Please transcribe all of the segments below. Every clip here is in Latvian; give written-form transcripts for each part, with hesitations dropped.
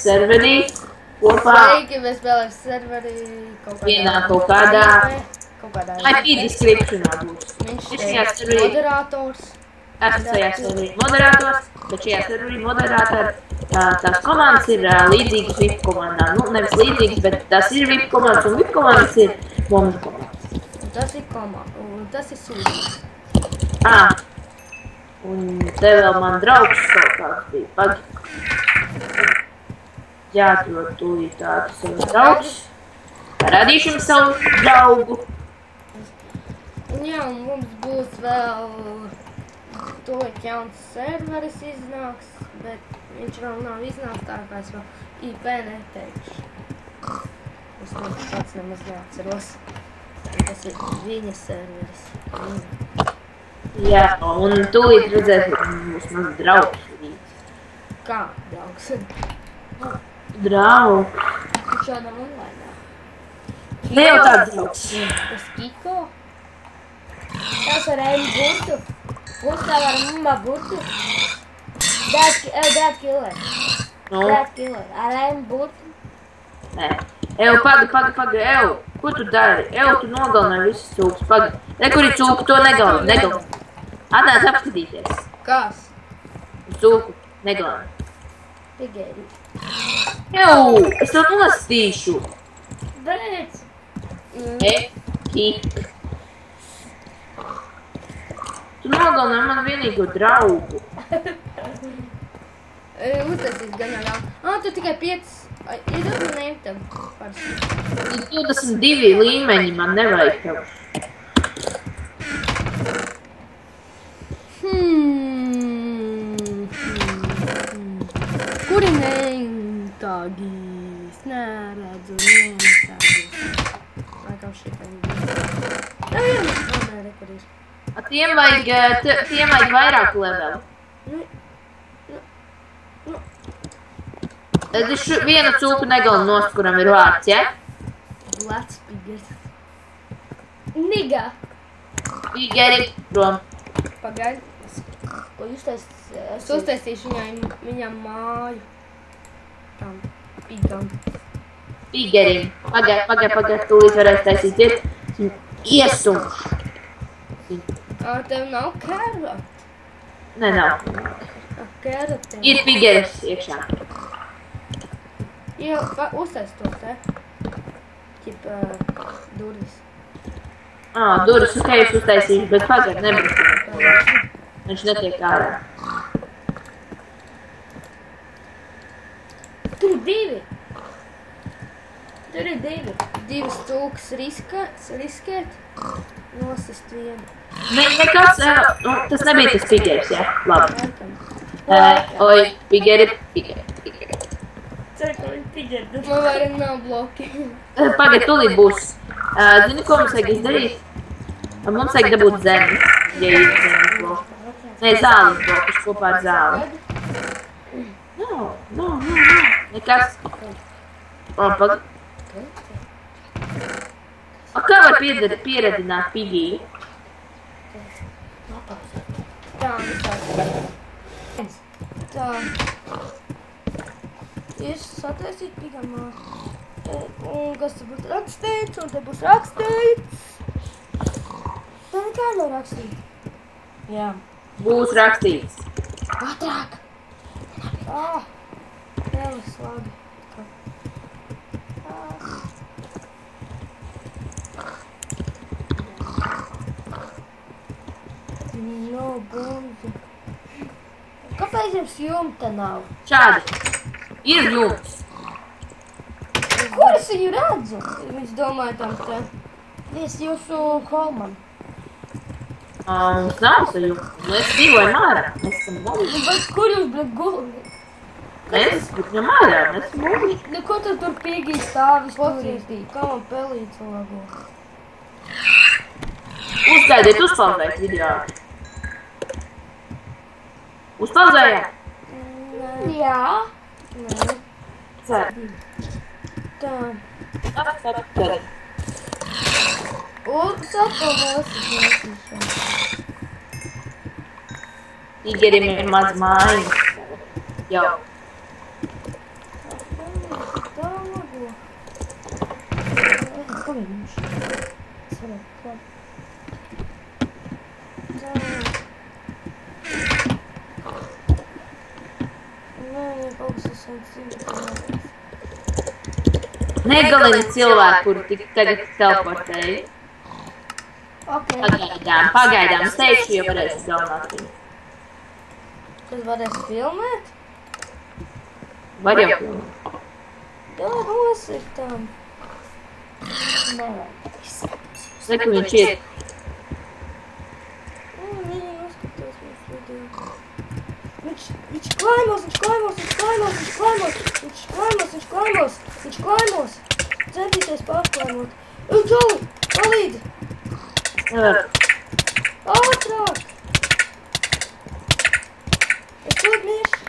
serverī kopā. Sveiki, mēs spēlējam serverī kaut kādā. IP IP. descriptionā būs. Viņš Šajā ir serverī. moderators. Esmu šajā serverī moderators, bet šajā serverī moderatori tās komandas ir līdzīgas VIP komandām. Nu, nevis līdzīgas, bet tas ir VIP komandas un VIP komandas ir bomžu komandas. Un tas ir tas ir sūdzīgs. Un te vēl man draugs kaut kāds bija. Pagi. Jāatrod tūlīt tādu savu draugs. Parādīšu jums savu draugu. Jā, un mums būs vēl tūlīt jauns serveris iznāks, bet viņš vēl nav iznāks, tā kā es vēl IP neteikšu. Es pats nemaz neatceros. Tas ir viņa serveris. Jā, un tūlīt redzēs, ka mums maz draugs līdz. Kā draugs? Draugs. Viņš šādam online. Ne jau tāds draugs. Tas Kiko? Tas ar Ēmu burtu. Burtā var mumma burtu. Dad killer. Dad killer. Ar Ēmu burtu. Nē. Ev, pagi, Ev. Ko tu dari? Ev, tu nogalināji visus cūkus. Pagi. Ne, kur ir cūku, to negalini. Atnāc apskatīties. Kas? Cūku, negalini. Pigēri. Ev, es to nostīšu. Beidz. Kik. Tu nogalināji man vienīgo draugu. Uztaisīs gan jau. Tu tikai 5. Iedod man ēmtam. 22 līmeņi man nevajag tev. Kuri neimtagīs? Neredzu neimtagīs. Laikam šitai nebija. Nē, kur ir. Tiem vajag vairāk levelu. Tad es vienu cūku negalinu nost, kuram ir vārds, ja? Let's pigers. Niga. Pigeri, prom. Pagaid. Ko jūs taisīs? Es uztaisīšu viņam māju. Tam pigam. Pigerim. Pagaid, tūlīt varēs taisīt ir. Iesumšu. Tev nav kērot? Nē, nav. Kērot tev. Ir pigeris iekšā. Jā, uztais to te. Ķip durvis. Durvis, ok, es uztaisīšu, bet pagaid nebrīst. Viņš netiek ārā. Tur ir 2. Tur ir 2. 2 cūkas riskēt. Nosist vienu. Nekas, tas nebija tas pigeris, jā? Labi. Oi, pigeri. Ceru, ka viņi pigeri. Man vairāk nav bloki. Pagaid, tūlīt būs. Zini, ko mums vajag izdarīt? Mums vajag dabūt zemi, ja ir zemes bloki. Nē, zāles blokus kopā ar zāli. No. Nekas. Pagaid. Kā var pieredināt pigiju? Tā, visādi. Tā. Ir sataisīt pigamā. Un kas te būs rakstīts, un te būs rakstīts. Tā nekā nav rakstīt. Jā. Būs rakstīts. Ātrāk! Tevis labi. No, bunzi. Kāpēc jums jumta nav? Šādi. Ir jums. Kur es viņu redzu? Viņš domāja tam te. Es jūsu holman. Mums nav sajūta. Mēs dzīvojam ārā. Mēs esam mūži. Bet kur jūs, bļa, guli? Mēs būtņam ārā. Mēs esam mūži. Ko tu tur pīgī stāvis turītī? Kā man pelīts lago? Uzgaidiet, uzpauzēt video. Uzpauzējāt? Jā. Nē. Ceru. Tā. Tad. Un sapamosies. Tigerim ir maz mājas. Jau. savienošu. Savienošu. Nē, kaut kas esam dzīvi. Negalini cilvēku, kur tik tagad teleportēji. Okay. Pagaidām, es teikšu, ja varēsi domāt. Kas varēs filmēt? Var jau filmēt. Jā, nosirtām. Nevajag. Reku viņš iet. Viņa noskatās mums video. Viņš klaimos. Centīsies pārklaimot. Džoli, palīdzi! Nevar. Ātrāk! Es to miršu.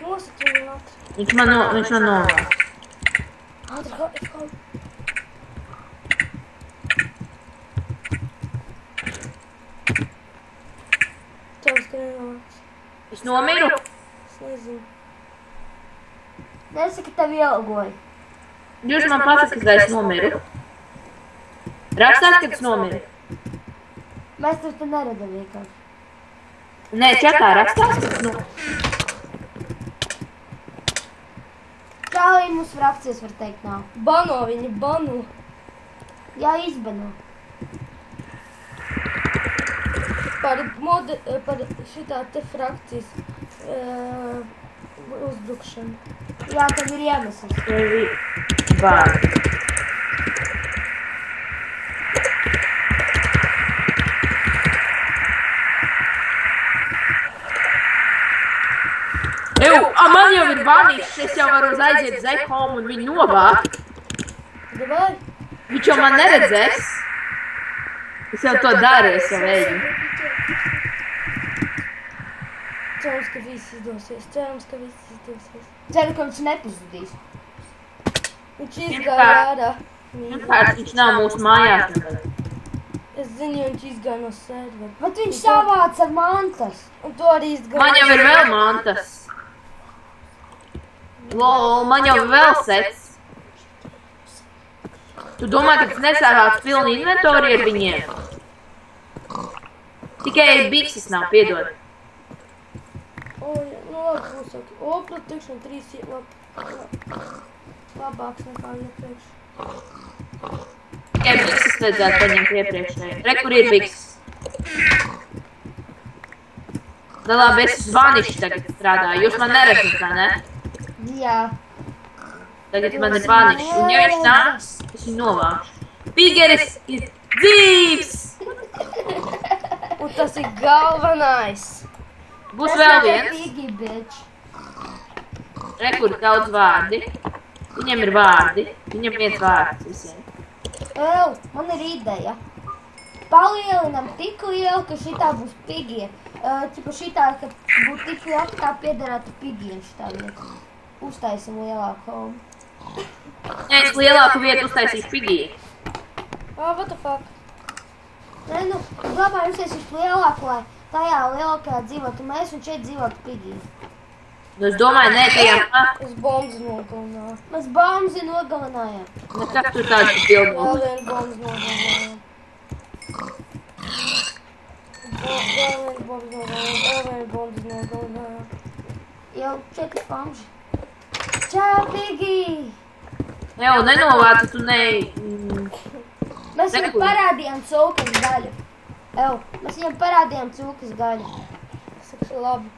Nosat viņu ātri. Viņš man novāc. Ātri, Čels, ka nenovāc. Es nomiru. Es nezinu. Nesaki, tev ielgoju. Jūs man pasakat, ka es nomiru. Rakstāt, kad es nomiru. Mēs tev te neredam vienkārši. Nē, čatā rakstās, kad es nomiru. Čālī mums frakcijas var teikt nav. Bano viņu, bano. Jā, izbano. Par šitā te frakcijas uzbrukšanu. Jā, tam ir iemesls. Tevi vārdi. Man jau ir vanišs, es jau varu aiziet uz Ekomu un viņu novākt. Davai. Viņš jau man neredzēs. Es jau to daru, es jau eju. Cerams, ka viss izdosies. Ceru, ka viņš nepazudīs. Viņš izgāja ārā. Pirmkārt, viņš nav mūsu mājās. Es zinu, viņš izgāja no servera. Bet viņš savāc ar mantas. Un to arī izgāja. Man jau ir vēl mantas. Lol, man jau vēl sets. Tu domā, ka tas nesāvāc pilnu inventori ar viņiem? Tikai bikses nav, piedod. Nu labi, būs ok. Protection 3 labāks nekā iepriekš. Tikai bikses vajadzētu paņemt iepriekšēji. Re, kur ir bikses? Da labi, es uz vanišu tagad strādāju. Jūs man neredzat, vai ne? Jā. Tagad man ir vanišs. Un ja viņš nāks, es viņu novākšu. Pigeris ir dzīvs! Un tas ir galvenais. Būs vēl viens. Pigi, bitch. Re, kur daudz vārdi. Viņam ir vārdi. Viņam viens vārds visiem. Man ir ideja. Palielinam tik lielu, ka šitā būs pigiem. Cipa šitā, ka būtu tik liela, ka tā piederētu pigiem šitā vieta. Uztaisim lielāku homu. Nē, es lielāku vietu uztaisīšu pigiem. What the fuck? Nē, nu, domāju, uztaisīšu lielāku, lai tajā lielākajā dzīvotu mēs un šeit dzīvotu pigiem. Nu, es domāju, nē, tajām... Es bombas nogalinājām. Mēs bombas nogalinājām. Nu, kā tu tādu pildu? Vēl vienu bombas nogalinājām. Vēl vienu bombas nogalinājām. Jau 4 bombži. Čau, pigi! Jau, nenovācu, tu ne... Mēs viņam parādījām cūkas gaļu. Mēs viņam parādījām cūkas gaļu. Saku, labi.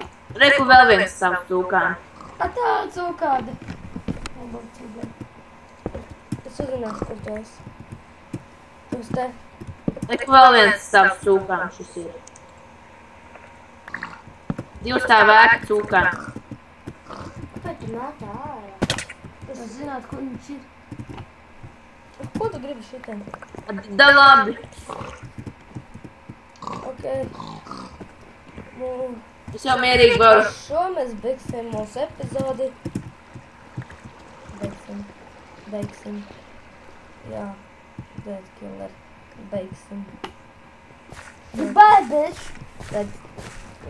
Reku vēl viens savs cūkām. Tā cūkāda. Es uzzināšu, kur tu esi. Tu esi te. Reku vēl viens savs cūkām šis ir. 2 tā vēka cūkām. Kāpēc tu nāk ārā? Es zinātu, kur viņš ir. Ko tu gribi šitiem? Da labi. Ok. Es jau mierīgi varu. Šo mēs beigsim mūsu epizodi. Beigsim. Jā. Dead killer. Beigsim. Goodbye, bitch!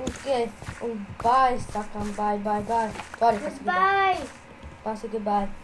Ok. Un bye, sakām bye. Sorry, goodbye. Pasaka goodbye.